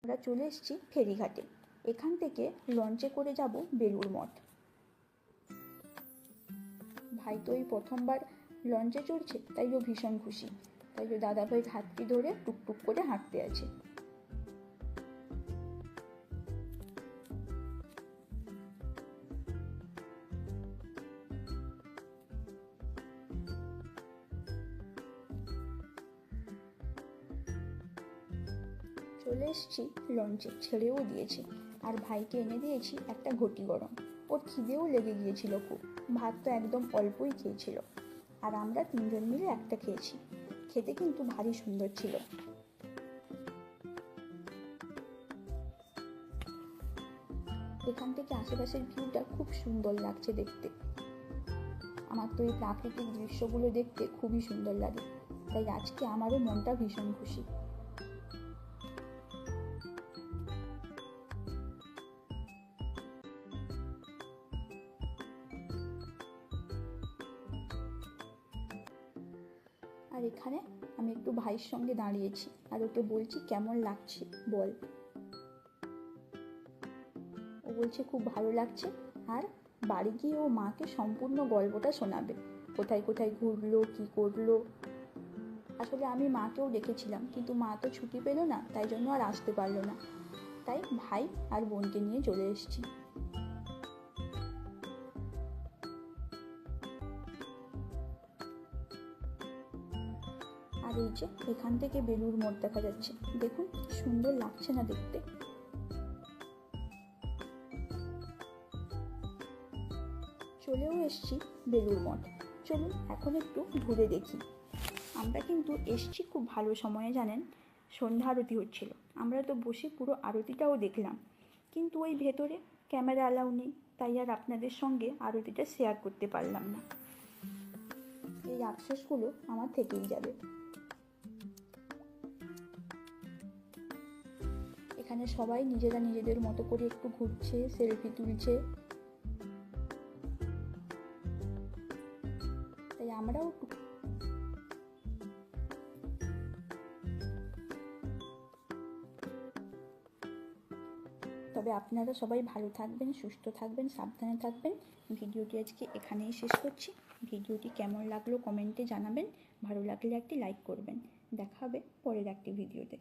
আমরা চলে এসেছি ফেরিঘাটে। এখান থেকে লঞ্চে করে যাব বেলুড় মঠ। ভাই তো এই প্রথমবার লঞ্চে চড়ছে, তাই ও ভীষণ খুশি। তাই ও দাদাভাইয়ের হাতটি ধরে টুকটুক করে হাঁটতে আছে। চলে এসেছি লঞ্চে, ছেড়েও দিয়েছে। আর ভাইকে এনে দিয়েছি একটা ঘটি গরম। ওর খিদেও লেগে গিয়েছিল খুব, ভাত তো একদম অল্পই খেয়েছিল। আর আমরা তিনজন মিলে একটা খেয়েছি। খেতে কিন্তু ভারী সুন্দর ছিল। এখান থেকে আশেপাশের ভিউটা খুব সুন্দর লাগছে দেখতে। আমার তো এই প্রাকৃতিক দৃশ্যগুলো দেখতে খুবই সুন্দর লাগে, তাই আজকে আমারও মনটা ভীষণ খুশি। আর এখানে আমি একটু ভাইয়ের সঙ্গে দাঁড়িয়েছি আর ওকে বলছি কেমন লাগছে বল। ও বলছে খুব ভালো লাগছে, আর বাড়ি গিয়ে ও মাকে সম্পূর্ণ গল্পটা শোনাবে, কোথায় কোথায় ঘুরলো, কি করলো। আসলে আমি মাকেও ডেকেছিলাম, কিন্তু মা তো ছুটি পেলো না, তাই জন্য আর আসতে পারলো না। তাই ভাই আর বোনকে নিয়ে চলে এসেছি। আর এই যে এখান থেকে বেলুড় মঠ দেখা যাচ্ছে, দেখুন কি সুন্দর লাগছে না দেখতে। চলেও এসছি বেলুড় মঠ। চলুন এখন একটু ঘুরে দেখি। আমরা কিন্তু এসছি খুব ভালো সময়ে, জানেন, সন্ধ্যা আরতি হচ্ছিল। আমরা তো বসে পুরো আরতিটাও দেখলাম, কিন্তু ওই ভেতরে ক্যামেরা অ্যালাউ নেই, তাই আর আপনাদের সঙ্গে আরতিটা শেয়ার করতে পারলাম না। এই আফসোসগুলো আমার থেকেই যাবে। এখানে সবাই নিজেরা নিজেদের মতো করে একটু ঘুরছে, সেলফি তুলছে, তাই আমরাও তবে আপনারা সবাই ভালো থাকবেন, সুস্থ থাকবেন, সাবধানে থাকবেন। ভিডিওটি আজকে এখানেই শেষ করছি। ভিডিওটি কেমন লাগলো কমেন্টে জানাবেন। ভালো লাগলে একটি লাইক করবেন। দেখা হবে পরের একটি ভিডিওতে।